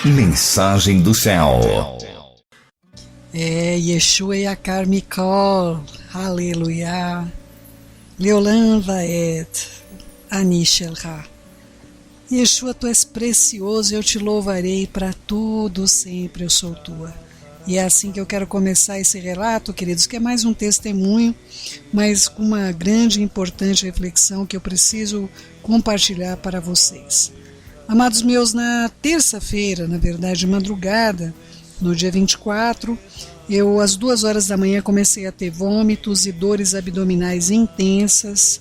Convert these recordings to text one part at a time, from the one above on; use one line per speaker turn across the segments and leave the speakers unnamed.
Mensagem do céu.
Yeshua Yakar Mikol, aleluia. Leolam Vaed, Anishelha. Yeshua, tu és precioso, eu te louvarei para tudo sempre, eu sou tua. E é assim que eu quero começar esse relato, queridos, que é mais um testemunho, mas com uma grande e importante reflexão que eu preciso compartilhar para vocês. Amados meus, na terça-feira, na verdade, de madrugada, no dia 24, eu às 2 horas da manhã comecei a ter vômitos e dores abdominais intensas.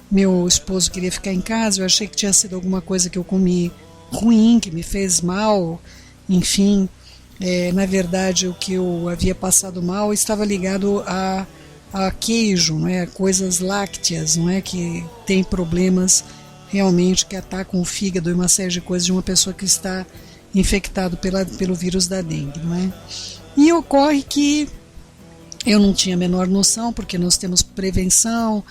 Meu esposo queria ficar em casa, eu achei que tinha sido alguma coisa que eu comi ruim, que me fez mal, enfim. Na verdade, o que eu havia passado mal estava ligado a queijo, não é? Coisas lácteas, não é? Que tem problemas realmente que atacam o fígado e uma série de coisas de uma pessoa que está infectado pelo vírus da dengue, não é? E ocorre que eu não tinha a menor noção, porque nós temos prevenção,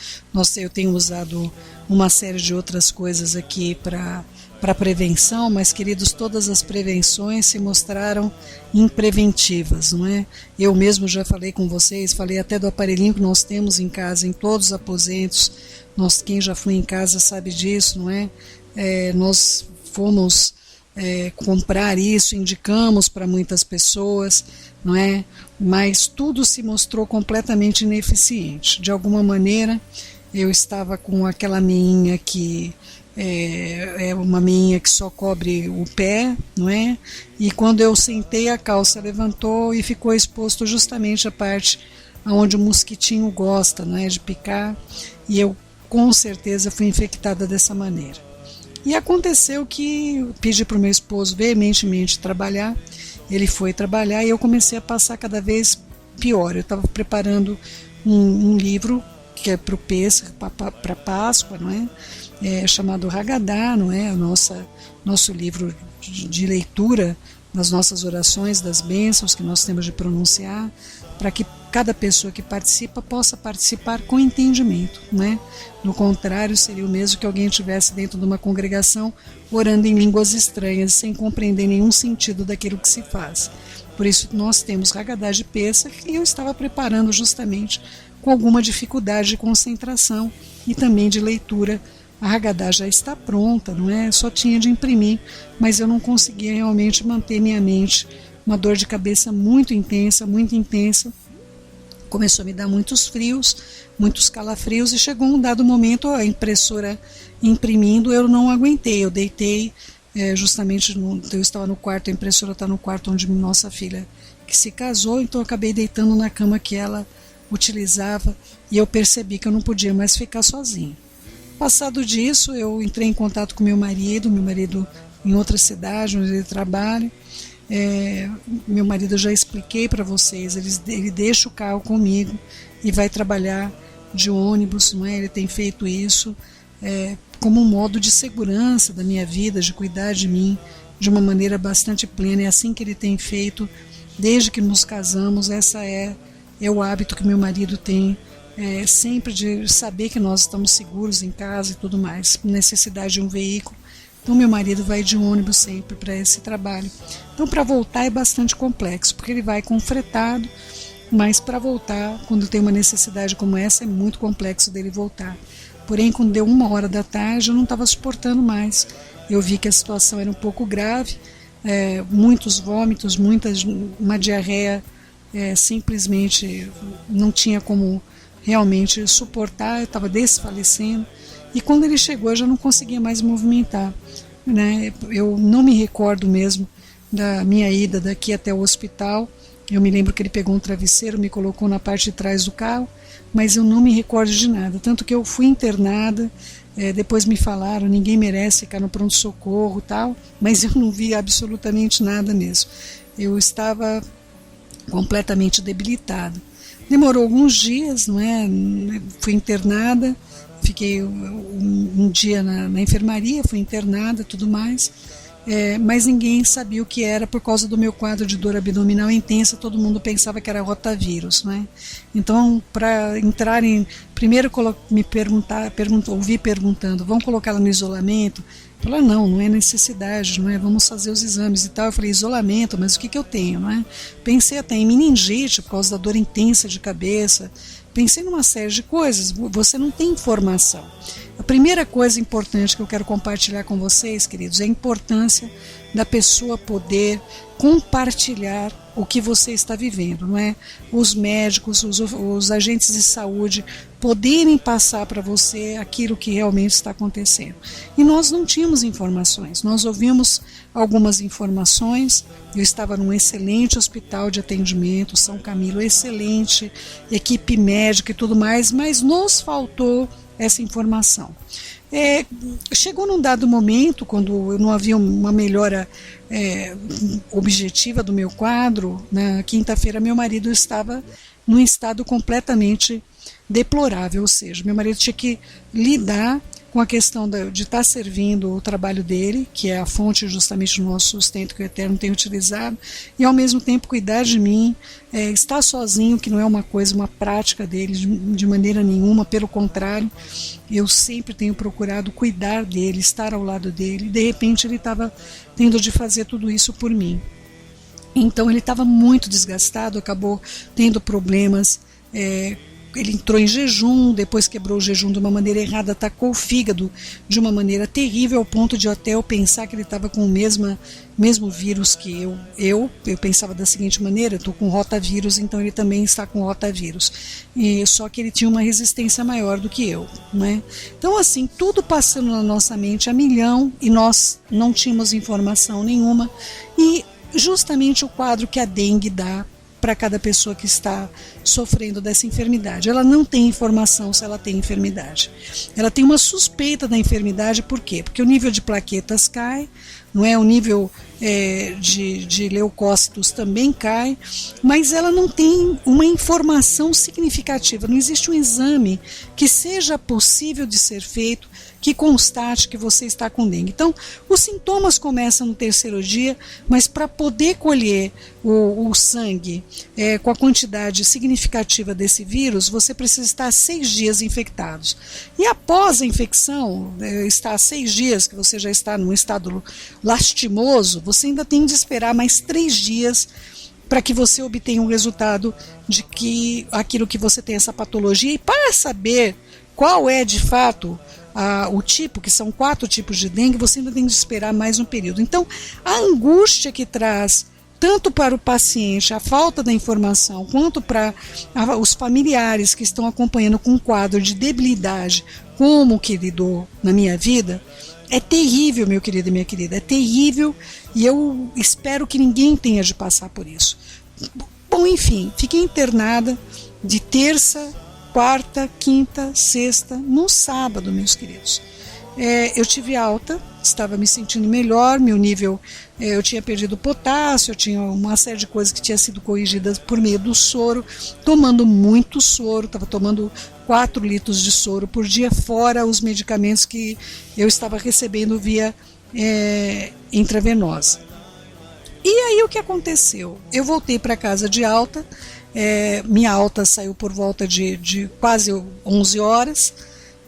eu tenho usado uma série de outras coisas aqui para prevenção, mas, queridos, todas as prevenções se mostraram impreventivas, não é? Eu mesmo já falei com vocês, falei até do aparelhinho que nós temos em casa, em todos os aposentos, quem já foi em casa sabe disso, não é? Nós fomos comprar isso, indicamos para muitas pessoas, não é? Mas tudo se mostrou completamente ineficiente. De alguma maneira, eu estava com aquela meinha que é uma meinha que só cobre o pé, não é? E quando eu sentei, a calça levantou e ficou exposto justamente a parte onde o mosquitinho gosta, não é, de picar, e eu com certeza fui infectada dessa maneira. E aconteceu que eu pedi para o meu esposo veementemente trabalhar, ele foi trabalhar e eu comecei a passar cada vez pior. Eu estava preparando um livro que é para o Pêssego, para Páscoa, não é? Chamado Haggadah, não é? Nosso livro de leitura das nossas orações, das bênçãos que nós temos de pronunciar, para que cada pessoa que participa possa participar com entendimento, não é? No contrário, seria o mesmo que alguém estivesse dentro de uma congregação orando em línguas estranhas, sem compreender nenhum sentido daquilo que se faz. Por isso nós temos Haggadah de Pêssego, e eu estava preparando justamente com alguma dificuldade de concentração e também de leitura. A Haggadah já está pronta, não é? Só tinha de imprimir, mas eu não conseguia realmente manter minha mente. Uma dor de cabeça muito intensa, começou a me dar muitos frios, muitos calafrios, e chegou um dado momento, a impressora imprimindo, eu não aguentei, eu deitei, justamente, eu estava no quarto, a impressora está no quarto onde nossa filha que se casou, então eu acabei deitando na cama que ela utilizava, e eu percebi que eu não podia mais ficar sozinha. Passado disso, eu entrei em contato com meu marido em outra cidade onde ele trabalha. Meu marido, eu já expliquei para vocês, ele deixa o carro comigo e vai trabalhar de ônibus, não é? Ele tem feito isso como um modo de segurança da minha vida, de cuidar de mim de uma maneira bastante plena. É assim que ele tem feito desde que nos casamos. Essa é o hábito que meu marido tem, sempre de saber que nós estamos seguros em casa e tudo mais, necessidade de um veículo. Então meu marido vai de ônibus sempre para esse trabalho. Então para voltar é bastante complexo, porque ele vai com fretado, mas para voltar, quando tem uma necessidade como essa, é muito complexo dele voltar. Porém, quando deu 1h da tarde, eu não estava suportando mais. Eu vi que a situação era um pouco grave, muitos vômitos, uma diarreia, simplesmente não tinha como realmente suportar, eu estava desfalecendo. E quando ele chegou, eu já não conseguia mais movimentar, né? Eu não me recordo mesmo da minha ida daqui até o hospital. Eu me lembro que ele pegou um travesseiro, me colocou na parte de trás do carro, mas eu não me recordo de nada. Tanto que eu fui internada, depois me falaram, ninguém merece ficar no pronto-socorro e tal, mas eu não vi absolutamente nada mesmo. Eu estava completamente debilitada. Demorou alguns dias, não é? Fui internada, fiquei um dia na enfermaria, fui internada, tudo mais, mas ninguém sabia o que era por causa do meu quadro de dor abdominal intensa. Todo mundo pensava que era rotavírus, né? Então, para entrarem, primeiro ouvi perguntando, vão colocá-la no isolamento? Ela, não é necessidade, não é? Vamos fazer os exames e tal. Eu falei, isolamento, mas o que eu tenho, não é? Pensei até em meningite por causa da dor intensa de cabeça. Pensei numa série de coisas. Você não tem informação. A primeira coisa importante que eu quero compartilhar com vocês, queridos, é a importância da pessoa poder compartilhar o que você está vivendo, não é? Os médicos, os agentes de saúde poderem passar para você aquilo que realmente está acontecendo. E nós não tínhamos informações, nós ouvimos algumas informações. Eu estava num excelente hospital de atendimento, São Camilo, excelente, equipe médica e tudo mais, mas nos faltou essa informação. Chegou num dado momento, quando não havia uma melhora objetiva do meu quadro, na quinta-feira meu marido estava num estado completamente deplorável, ou seja, meu marido tinha que lidar com a questão de estar servindo o trabalho dele, que é a fonte justamente do nosso sustento que o Eterno tem utilizado, e ao mesmo tempo cuidar de mim, estar sozinho, que não é uma prática dele de maneira nenhuma, pelo contrário, eu sempre tenho procurado cuidar dele, estar ao lado dele, e de repente ele estava tendo de fazer tudo isso por mim. Então ele estava muito desgastado, acabou tendo problemas, ele entrou em jejum, depois quebrou o jejum de uma maneira errada, atacou o fígado de uma maneira terrível, ao ponto de até eu pensar que ele estava com o mesmo vírus que eu pensava da seguinte maneira, estou com rotavírus, então ele também está com rotavírus, só que ele tinha uma resistência maior do que eu, né? Então assim, tudo passando na nossa mente a milhão, e nós não tínhamos informação nenhuma, e justamente o quadro que a dengue dá para cada pessoa que está sofrendo dessa enfermidade. Ela não tem informação se ela tem enfermidade. Ela tem uma suspeita da enfermidade, por quê? Porque o nível de plaquetas cai, não é? O nível de leucócitos também cai, mas ela não tem uma informação significativa. Não existe um exame que seja possível de ser feito que constate que você está com dengue. Então, os sintomas começam no terceiro dia, mas para poder colher o sangue com a quantidade significativa desse vírus, você precisa estar 6 dias infectados. E após a infecção, estar 6 dias, que você já está num estado lastimoso, você ainda tem de esperar mais 3 dias para que você obtenha um resultado de que aquilo que você tem essa patologia. E para saber qual é de fato o tipo, que são 4 tipos de dengue, você ainda tem de esperar mais um período. Então, a angústia que traz tanto para o paciente a falta da informação, quanto para os familiares que estão acompanhando com um quadro de debilidade, como que lidou na minha vida, é terrível, meu querido e minha querida, é terrível, e eu espero que ninguém tenha de passar por isso. Bom, enfim, fiquei internada de terça, quarta, quinta, sexta, no sábado, meus queridos. Eu tive alta, estava me sentindo melhor, meu nível, eu tinha perdido potássio, eu tinha uma série de coisas que tinha sido corrigidas por meio do soro, tomando muito soro, estava tomando 4 litros de soro por dia, fora os medicamentos que eu estava recebendo via intravenosa. E aí o que aconteceu? Eu voltei para casa de alta, minha alta saiu por volta de quase 11 horas.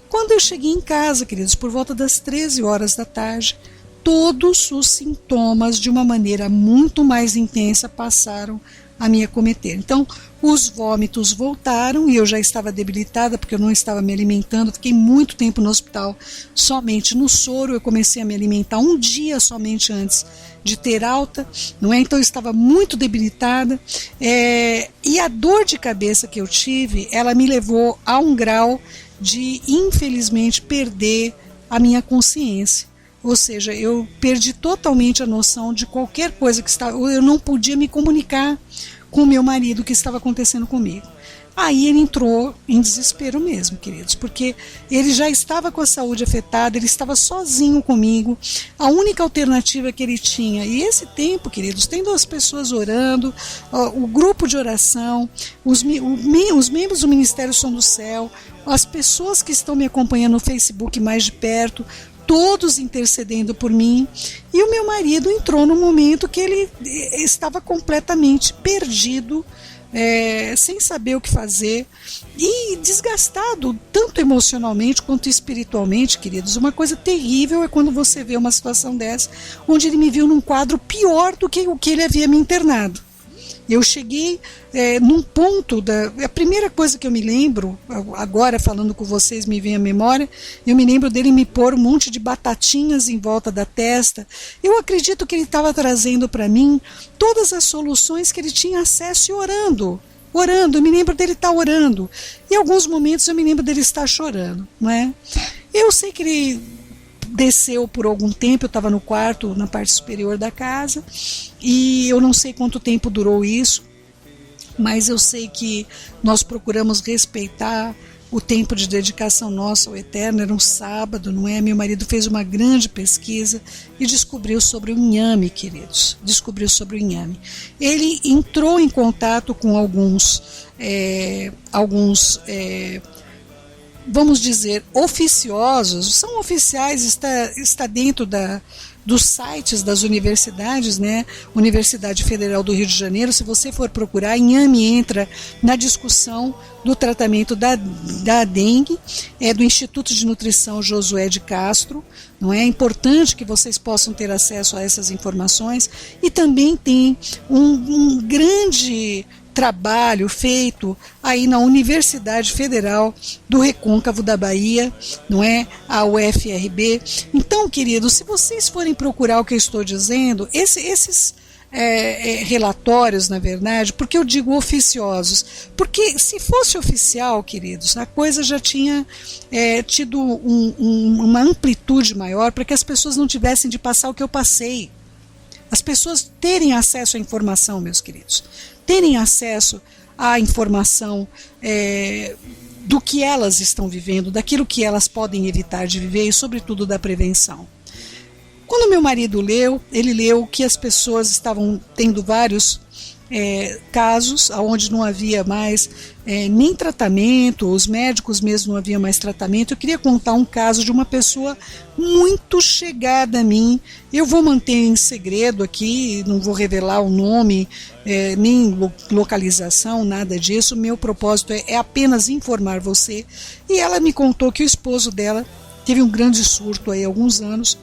Quando eu cheguei em casa, queridos, por volta das 13 horas da tarde, todos os sintomas de uma maneira muito mais intensa passaram a me acometer. Então, os vômitos voltaram e eu já estava debilitada porque eu não estava me alimentando. Fiquei muito tempo no hospital somente no soro. Eu comecei a me alimentar um dia somente antes de ter alta, não é? Então eu estava muito debilitada, e a dor de cabeça que eu tive, ela me levou a um grau de, infelizmente, perder a minha consciência. Ou seja, eu perdi totalmente a noção de qualquer coisa que estava. Eu não podia me comunicar com o meu marido, o que estava acontecendo comigo. Aí ele entrou em desespero mesmo, queridos, porque ele já estava com a saúde afetada, ele estava sozinho comigo, a única alternativa que ele tinha, e esse tempo, queridos, tendo as pessoas orando, o grupo de oração, os membros do Ministério Som do Céu, as pessoas que estão me acompanhando no Facebook mais de perto, todos intercedendo por mim, e o meu marido entrou num momento que ele estava completamente perdido, sem saber o que fazer e desgastado tanto emocionalmente quanto espiritualmente, queridos. Uma coisa terrível é quando você vê uma situação dessa, onde ele me viu num quadro pior do que o que ele havia me internado. Eu cheguei num ponto, a primeira coisa que eu me lembro, agora falando com vocês me vem à memória, eu me lembro dele me pôr um monte de batatinhas em volta da testa. Eu acredito que ele estava trazendo para mim todas as soluções que ele tinha acesso e orando, eu me lembro dele estar orando. Em alguns momentos eu me lembro dele estar chorando, não é? Eu sei que ele desceu por algum tempo, eu estava no quarto, na parte superior da casa, e eu não sei quanto tempo durou isso, mas eu sei que nós procuramos respeitar o tempo de dedicação nosso ao Eterno. Era um sábado, não é? Meu marido fez uma grande pesquisa e descobriu sobre o inhame, queridos, descobriu sobre o inhame. Ele entrou em contato com alguns vamos dizer, oficiosos, são oficiais, está dentro dos sites das universidades, né? Universidade Federal do Rio de Janeiro. Se você for procurar, inhame entra na discussão do tratamento da dengue, do Instituto de Nutrição Josué de Castro. Não é importante que vocês possam ter acesso a essas informações, e também tem um grande trabalho feito aí na Universidade Federal do Recôncavo da Bahia, não é? A UFRB. Então, queridos, se vocês forem procurar o que eu estou dizendo, esses relatórios, na verdade, porque eu digo oficiosos, porque se fosse oficial, queridos, a coisa já tinha tido uma amplitude maior, para que as pessoas não tivessem de passar o que eu passei. As pessoas terem acesso à informação, meus queridos, terem acesso à informação do que elas estão vivendo, daquilo que elas podem evitar de viver, e sobretudo da prevenção. Quando meu marido leu, ele leu que as pessoas estavam tendo vários casos onde não havia mais nem tratamento, os médicos mesmo não haviam mais tratamento. Eu queria contar um caso de uma pessoa muito chegada a mim. Eu vou manter em segredo aqui, não vou revelar o nome, nem localização, nada disso. Meu propósito é apenas informar você. E ela me contou que o esposo dela teve um grande surto aí há alguns anos.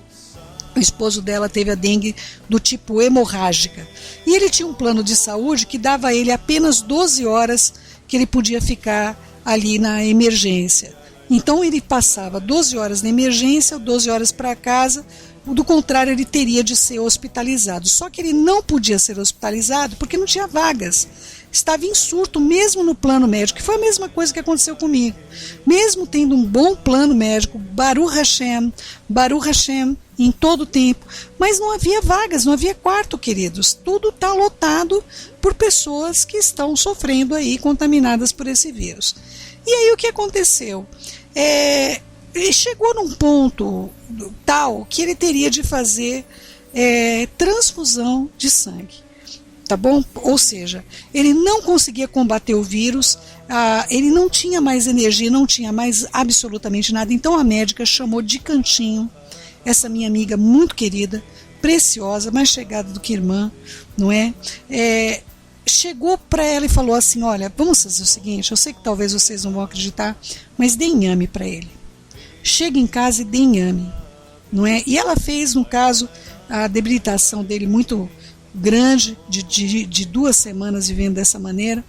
O esposo dela teve a dengue do tipo hemorrágica. E ele tinha um plano de saúde que dava a ele apenas 12 horas que ele podia ficar ali na emergência. Então ele passava 12 horas na emergência, 12 horas para casa. Do contrário, ele teria de ser hospitalizado. Só que ele não podia ser hospitalizado porque não tinha vagas. Estava em surto mesmo no plano médico, que foi a mesma coisa que aconteceu comigo. Mesmo tendo um bom plano médico, Baruch Hashem, em todo o tempo, mas não havia vagas, não havia quarto, queridos. Tudo está lotado por pessoas que estão sofrendo aí, contaminadas por esse vírus. E aí o que aconteceu? Ele chegou num ponto tal que ele teria de fazer transfusão de sangue. Tá bom? Ou seja, ele não conseguia combater o vírus, ele não tinha mais energia, não tinha mais absolutamente nada. Então a médica chamou de cantinho essa minha amiga muito querida, preciosa, mais chegada do que irmã, não é? Chegou para ela e falou assim: olha, vamos fazer o seguinte, eu sei que talvez vocês não vão acreditar, mas dê inhame para ele. Chega em casa e dê inhame, não é? E ela fez, no caso, a debilitação dele muito grande, de 2 semanas vivendo dessa maneira.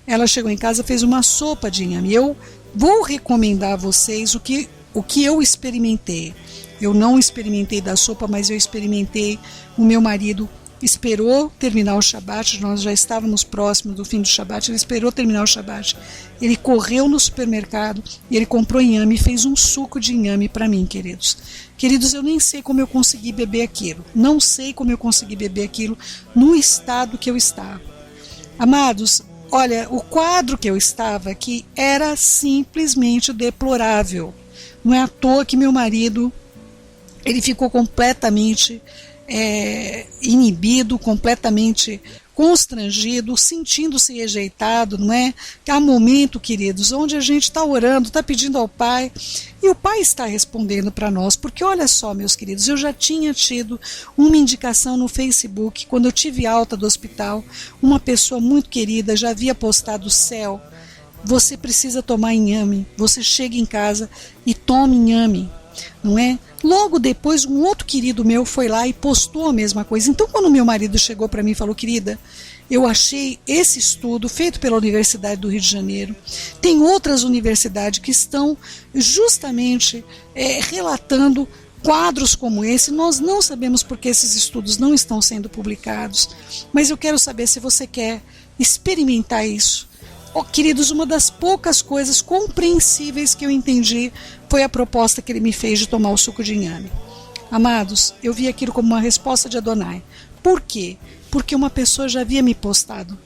Ela chegou em casa, fez uma sopa de inhame. Eu vou recomendar a vocês o que eu experimentei. Eu não experimentei da sopa, mas eu experimentei. O meu marido esperou terminar o Shabat, nós já estávamos próximos do fim do Shabat, ele esperou terminar o Shabat, ele correu no supermercado e ele comprou inhame e fez um suco de inhame para mim, queridos. Queridos, eu nem sei como eu consegui beber aquilo, não sei como eu consegui beber aquilo no estado que eu estava. Amados, olha, o quadro que eu estava aqui era simplesmente deplorável. Não é à toa que meu marido, ele ficou completamente inibido, completamente constrangido, sentindo-se rejeitado, não é? Há momento, queridos, onde a gente está orando, está pedindo ao Pai, e o Pai está respondendo para nós, porque olha só, meus queridos, eu já tinha tido uma indicação no Facebook, quando eu tive alta do hospital, uma pessoa muito querida já havia postado: Céu, você precisa tomar inhame, você chega em casa e tome inhame, não é? Logo depois, um outro querido meu foi lá e postou a mesma coisa. Então, quando meu marido chegou para mim e falou: querida, eu achei esse estudo feito pela Universidade do Rio de Janeiro, tem outras universidades que estão justamente relatando quadros como esse. Nós não sabemos por que esses estudos não estão sendo publicados, mas eu quero saber se você quer experimentar isso. Queridos, uma das poucas coisas compreensíveis que eu entendi foi a proposta que ele me fez de tomar o suco de inhame. Amados, eu vi aquilo como uma resposta de Adonai. Por quê? Porque uma pessoa já havia me postado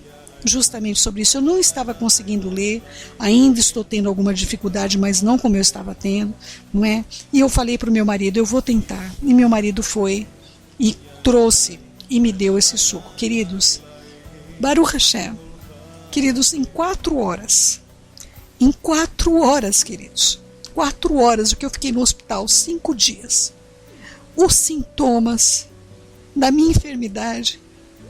justamente sobre isso. Eu não estava conseguindo ler, ainda estou tendo alguma dificuldade, mas não como eu estava tendo, não é? E eu falei para o meu marido: eu vou tentar. E meu marido foi e trouxe e me deu esse suco. Queridos, Baruch Hashem, queridos, em 4 horas, queridos, 4 horas, o que eu fiquei no hospital, 5 dias, os sintomas da minha enfermidade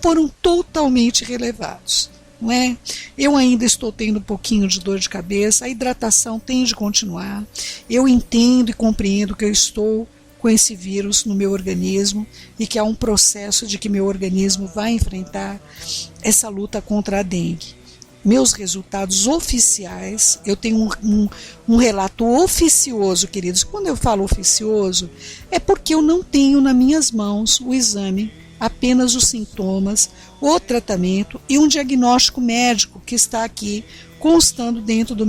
foram totalmente relevados, não é? Eu ainda estou tendo um pouquinho de dor de cabeça, a hidratação tem de continuar, eu entendo e compreendo que eu estou com esse vírus no meu organismo e que há um processo de que meu organismo vai enfrentar essa luta contra a dengue. Meus resultados oficiais, eu tenho um relato oficioso, queridos. Quando eu falo oficioso, é porque eu não tenho nas minhas mãos o exame, apenas os sintomas, o tratamento e um diagnóstico médico que está aqui constando dentro dos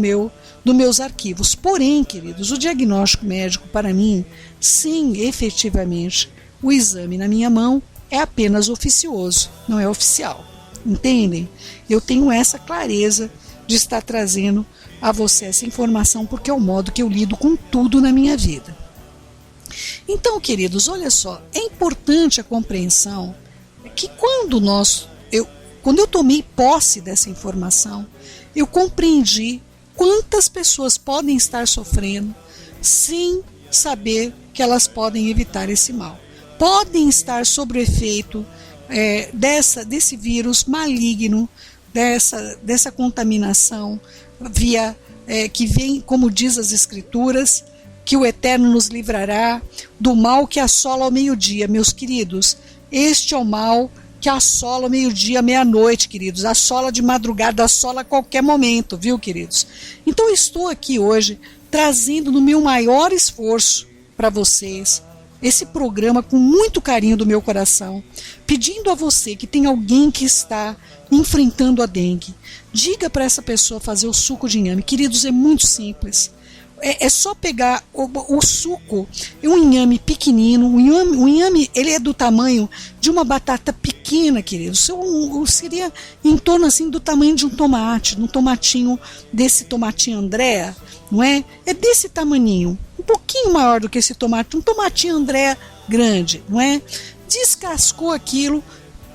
meus arquivos. Porém, queridos, o diagnóstico médico para mim, sim, efetivamente, o exame na minha mão é apenas oficioso, não é oficial. Entendem? Eu tenho essa clareza de estar trazendo a você essa informação, porque é o modo que eu lido com tudo na minha vida. Então, queridos, olha só, é importante a compreensão que quando eu tomei posse dessa informação, eu compreendi quantas pessoas podem estar sofrendo sem saber que elas podem evitar esse mal. Podem estar sob o efeito desse vírus maligno, dessa contaminação que vem, como diz as Escrituras, que o Eterno nos livrará do mal que assola ao meio-dia. Meus queridos, este é o mal que assola ao meio-dia, meia-noite, queridos, assola de madrugada, assola a qualquer momento, viu, queridos? Então eu estou aqui hoje trazendo no meu maior esforço para vocês esse programa com muito carinho do meu coração, pedindo a você que tem alguém que está enfrentando a dengue, diga para essa pessoa fazer o suco de inhame. Queridos, é muito simples. É só pegar o suco, um inhame pequenino, o inhame ele é do tamanho de uma batata pequena, queridos. Seria em torno assim do tamanho de um tomate, um tomatinho, desse tomatinho Andréa, não é? É desse tamaninho, um pouquinho maior do que esse tomate, um tomatinho Andréa grande, não é? Descascou aquilo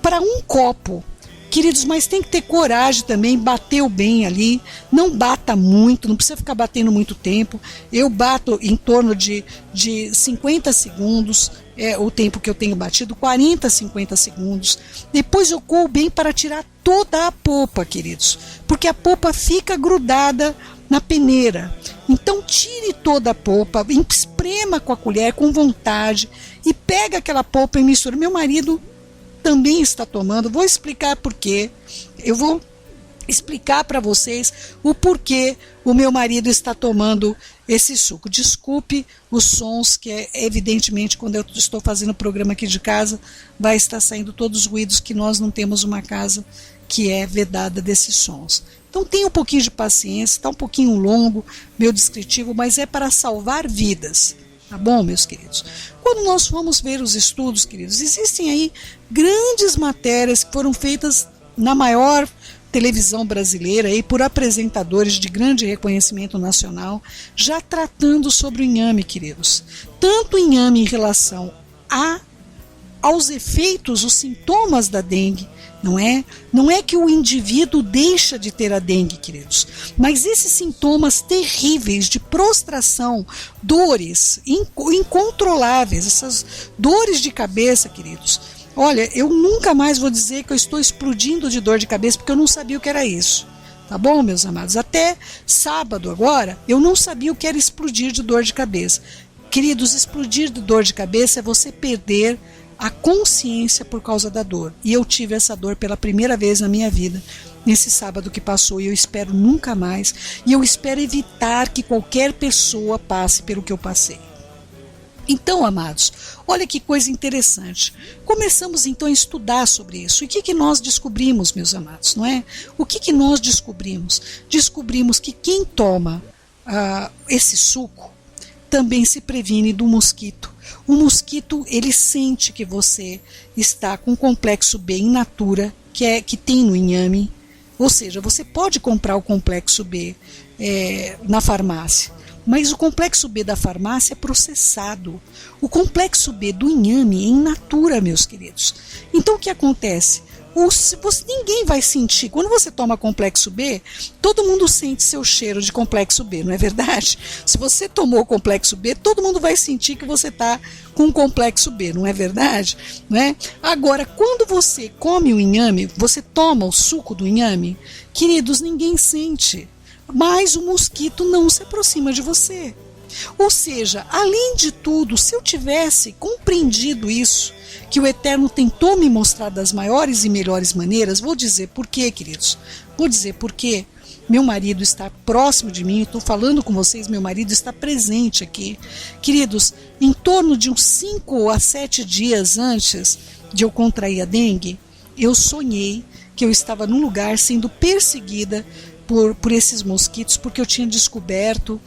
para um copo. Queridos, mas tem que ter coragem também, bateu bem ali, não bata muito, não precisa ficar batendo muito tempo. Eu bato em torno de 50 segundos, o tempo que eu tenho batido, 40, 50 segundos. Depois eu coo bem para tirar toda a polpa, queridos, porque a polpa fica grudada na peneira. Então tire toda a polpa, esprema com a colher, com vontade, e pega aquela polpa e mistura. Meu marido também está tomando, vou explicar por quê. Eu vou explicar para vocês o porquê o meu marido está tomando esse suco. Desculpe os sons, que evidentemente quando eu estou fazendo o programa aqui de casa, vai estar saindo todos os ruídos, que nós não temos uma casa que é vedada desses sons. Então tenha um pouquinho de paciência, está um pouquinho longo meu descritivo, mas é para salvar vidas. Tá bom, meus queridos? Quando nós vamos ver os estudos, queridos, existem aí grandes matérias que foram feitas na maior televisão brasileira aí por apresentadores de grande reconhecimento nacional, já tratando sobre o inhame, queridos. Tanto o inhame em relação a aos efeitos, os sintomas da dengue, não é? Não é que o indivíduo deixa de ter a dengue, queridos, mas esses sintomas terríveis de prostração, dores incontroláveis, essas dores de cabeça, queridos. Olha, eu nunca mais vou dizer que eu estou explodindo de dor de cabeça, porque eu não sabia o que era isso. Tá bom, meus amados? Até sábado agora, eu não sabia o que era explodir de dor de cabeça. Queridos, explodir de dor de cabeça é você perder a consciência por causa da dor. E eu tive essa dor pela primeira vez na minha vida, nesse sábado que passou, e eu espero nunca mais. E eu espero evitar que qualquer pessoa passe pelo que eu passei. Então, amados, olha que coisa interessante. Começamos então a estudar sobre isso. E o que nós descobrimos, meus amados, não é? O que nós descobrimos? Descobrimos que quem toma esse suco também se previne do mosquito. O mosquito, ele sente que você está com complexo B in natura, que tem no inhame. Ou seja, você pode comprar o complexo B na farmácia, mas o complexo B da farmácia é processado. O complexo B do inhame é in natura, meus queridos. Então o que acontece? Ninguém vai sentir. Quando você toma complexo B, todo mundo sente seu cheiro de complexo B, não é verdade? Se você tomou complexo B, todo mundo vai sentir que você está com complexo B, não é verdade? Né? Agora, quando você come o inhame, você toma o suco do inhame, queridos, ninguém sente. Mas o mosquito não se aproxima de você. Ou seja, além de tudo, se eu tivesse compreendido isso, que o Eterno tentou me mostrar das maiores e melhores maneiras, vou dizer por quê, queridos. Vou dizer por quê. Meu marido está próximo de mim, estou falando com vocês, meu marido está presente aqui. Queridos, em torno de uns 5 a 7 dias antes de eu contrair a dengue, eu sonhei que eu estava num lugar sendo perseguida por esses mosquitos, porque eu tinha descoberto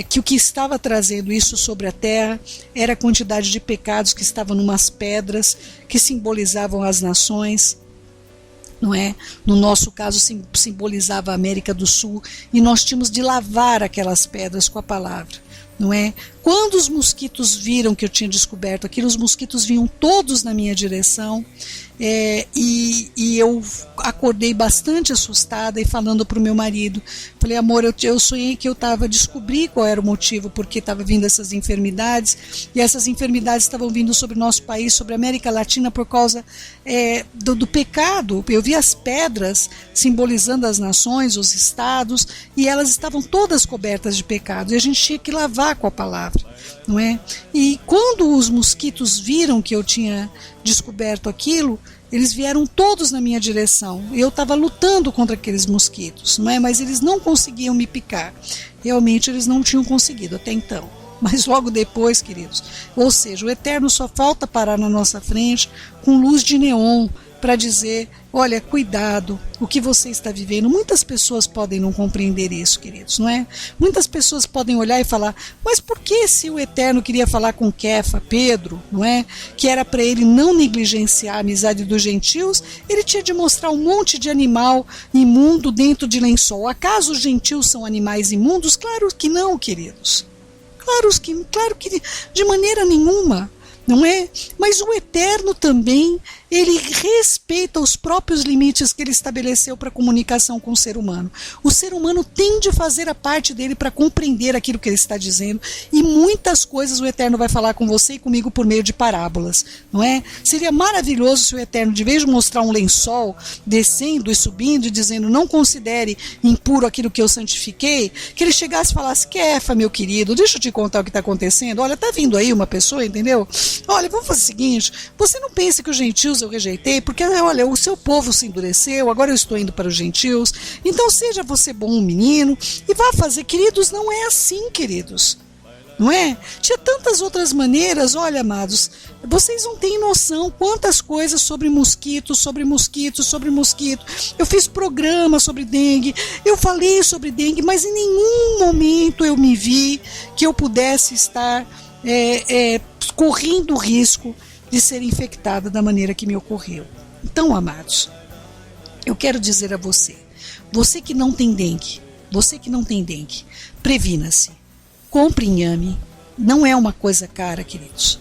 que o que estava trazendo isso sobre a terra era a quantidade de pecados que estavam numas pedras que simbolizavam as nações, não é? No nosso caso simbolizava a América do Sul, e nós tínhamos de lavar aquelas pedras com a palavra, não é? Quando os mosquitos viram que eu tinha descoberto aquilo, os mosquitos vinham todos na minha direção, e eu acordei bastante assustada e falando para o meu marido, falei, amor, eu sonhei que eu descobri qual era o motivo porque estava vindo essas enfermidades, e essas enfermidades estavam vindo sobre o nosso país, sobre a América Latina, por causa do pecado. Eu vi as pedras simbolizando as nações, os estados, e elas estavam todas cobertas de pecado, e a gente tinha que lavar com a palavra, não é? E quando os mosquitos viram que eu tinha descoberto aquilo, eles vieram todos na minha direção. Eu estava lutando contra aqueles mosquitos, não é? Mas eles não conseguiam me picar. Realmente eles não tinham conseguido até então. Mas logo depois, queridos, ou seja, o Eterno só falta parar na nossa frente com luz de neon para dizer, olha, cuidado, o que você está vivendo. Muitas pessoas podem não compreender isso, queridos, não é? Muitas pessoas podem olhar e falar, mas por que se o Eterno queria falar com Kefa, Pedro, não é? Que era para ele não negligenciar a amizade dos gentios, ele tinha de mostrar um monte de animal imundo dentro de lençol. Acaso os gentios são animais imundos? Claro que não, queridos. Claro que de maneira nenhuma. Não é? Mas o Eterno também, ele respeita os próprios limites que ele estabeleceu para a comunicação com o ser humano. O ser humano tem de fazer a parte dele para compreender aquilo que ele está dizendo, e muitas coisas o Eterno vai falar com você e comigo por meio de parábolas, não é? Seria maravilhoso se o Eterno, de vez de mostrar um lençol descendo e subindo e dizendo, não considere impuro aquilo que eu santifiquei, que ele chegasse e falasse, Kefa, meu querido, deixa eu te contar o que está acontecendo, olha, está vindo aí uma pessoa, entendeu? Olha, vamos fazer o seguinte, você não pense que os gentios eu rejeitei, porque, olha, o seu povo se endureceu, agora eu estou indo para os gentios, então seja você bom menino, e vá fazer, queridos, não é assim, queridos, não é? Tinha tantas outras maneiras, olha, amados, vocês não têm noção quantas coisas sobre mosquito, eu fiz programa sobre dengue, eu falei sobre dengue, mas em nenhum momento eu me vi que eu pudesse estar correndo o risco de ser infectada da maneira que me ocorreu. Então, amados, eu quero dizer a você que não tem dengue, previna-se, compre inhame, não é uma coisa cara, queridos.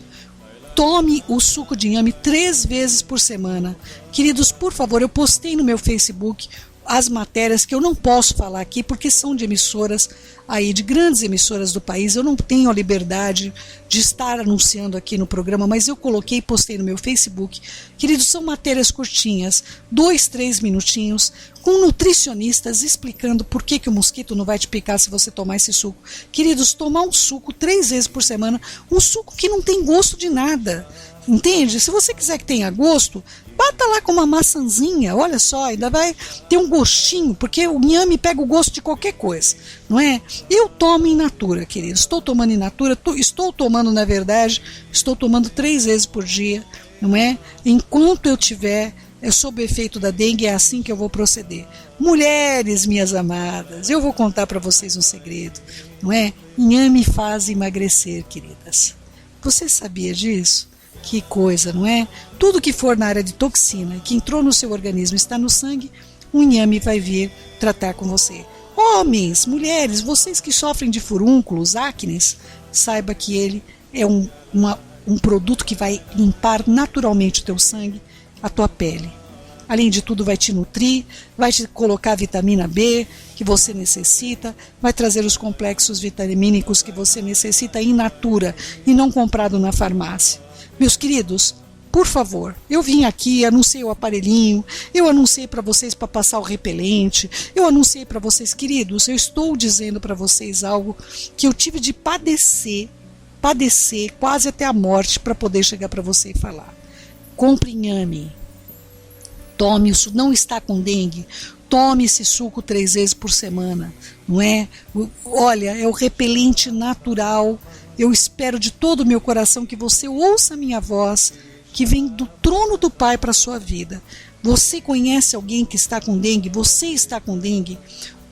Tome o suco de inhame 3 vezes por semana. Queridos, por favor, eu postei no meu Facebook as matérias que eu não posso falar aqui porque são de emissoras aí, de grandes emissoras do país. Eu não tenho a liberdade de estar anunciando aqui no programa, mas eu coloquei e postei no meu Facebook. Queridos, são matérias curtinhas, 2, 3 minutinhos, com nutricionistas explicando por que o mosquito não vai te picar se você tomar esse suco. Queridos, tomar um suco 3 vezes por semana, um suco que não tem gosto de nada. Entende? Se você quiser que tenha gosto, bata lá com uma maçãzinha, olha só, ainda vai ter um gostinho, porque o inhame pega o gosto de qualquer coisa, não é? Eu tomo in natura, queridos, estou tomando in natura, estou tomando, na verdade, estou tomando 3 vezes por dia, não é? Enquanto eu tiver sob o efeito da dengue, é assim que eu vou proceder. Mulheres, minhas amadas, eu vou contar para vocês um segredo, não é? Inhame faz emagrecer, queridas. Você sabia disso? Que coisa, não é? Tudo que for na área de toxina, que entrou no seu organismo, está no sangue, o inhame vai vir tratar com você. Homens, mulheres, vocês que sofrem de furúnculos, acnes, saiba que ele é um produto que vai limpar naturalmente o teu sangue, a tua pele. Além de tudo, vai te nutrir, vai te colocar a vitamina B que você necessita, vai trazer os complexos vitamínicos que você necessita in natura e não comprado na farmácia. Meus queridos, por favor, eu vim aqui, anunciei o aparelhinho, eu anunciei para vocês para passar o repelente, eu anunciei para vocês, queridos, eu estou dizendo para vocês algo que eu tive de padecer quase até a morte para poder chegar para você e falar. Compre inhame, tome isso, não está com dengue, tome esse suco 3 vezes por semana, não é? Olha, é o repelente natural. Eu espero de todo o meu coração que você ouça a minha voz, que vem do trono do Pai para a sua vida. Você conhece alguém que está com dengue? Você está com dengue?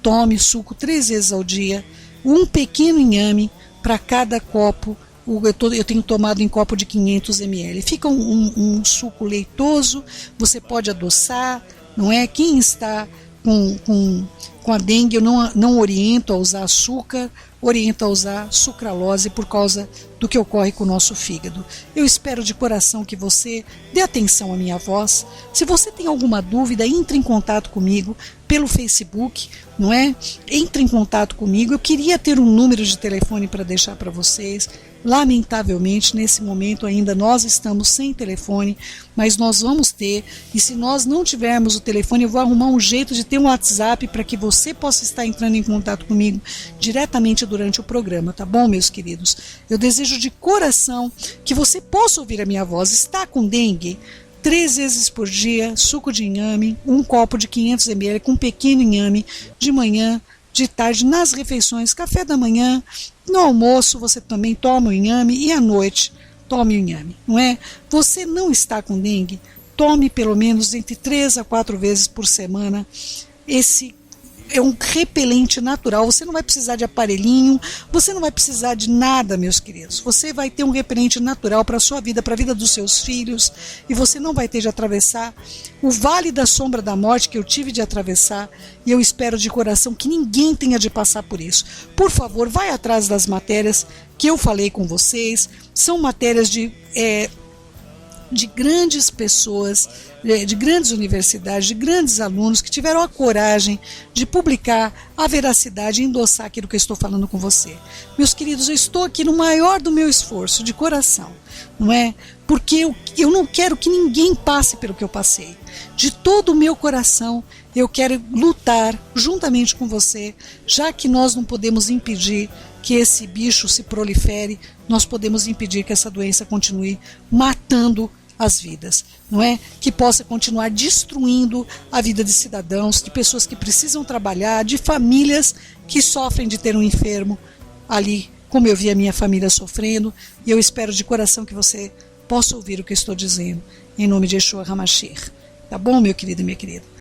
Tome suco 3 vezes ao dia, um pequeno inhame para cada copo. Eu tenho tomado em copo de 500 ml. Fica um suco leitoso, você pode adoçar, não é? Quem está com a dengue, eu não oriento a usar açúcar, oriento a usar sucralose por causa do que ocorre com o nosso fígado. Eu espero de coração que você dê atenção à minha voz. Se você tem alguma dúvida, entre em contato comigo pelo Facebook, não é? Entre em contato comigo. Eu queria ter um número de telefone para deixar para vocês. Lamentavelmente, nesse momento ainda nós estamos sem telefone, mas nós vamos ter, e se nós não tivermos o telefone, eu vou arrumar um jeito de ter um WhatsApp para que você possa estar entrando em contato comigo diretamente durante o programa, tá bom, meus queridos? Eu desejo de coração que você possa ouvir a minha voz. Está com dengue? 3 vezes por dia, suco de inhame, um copo de 500 ml com um pequeno inhame, de manhã, de tarde, nas refeições, café da manhã, no almoço você também toma o inhame e à noite tome o inhame, não é? Você não está com dengue? Tome pelo menos entre 3 a 4 vezes por semana. Esse é um repelente natural, você não vai precisar de aparelhinho, você não vai precisar de nada, meus queridos. Você vai ter um repelente natural para a sua vida, para a vida dos seus filhos, e você não vai ter de atravessar o vale da sombra da morte que eu tive de atravessar, e eu espero de coração que ninguém tenha de passar por isso. Por favor, vai atrás das matérias que eu falei com vocês, são matérias de grandes pessoas, de grandes universidades, de grandes alunos que tiveram a coragem de publicar a veracidade e endossar aquilo que eu estou falando com você. Meus queridos, eu estou aqui no maior do meu esforço, de coração, não é? Porque eu não quero que ninguém passe pelo que eu passei. De todo o meu coração, eu quero lutar juntamente com você, já que nós não podemos impedir que esse bicho se prolifere, nós podemos impedir que essa doença continue matando as vidas, não é? Que possa continuar destruindo a vida de cidadãos, de pessoas que precisam trabalhar, de famílias que sofrem de ter um enfermo ali, como eu vi a minha família sofrendo, e eu espero de coração que você possa ouvir o que eu estou dizendo, em nome de Yeshua HaMashiach. Tá bom, meu querido e minha querida?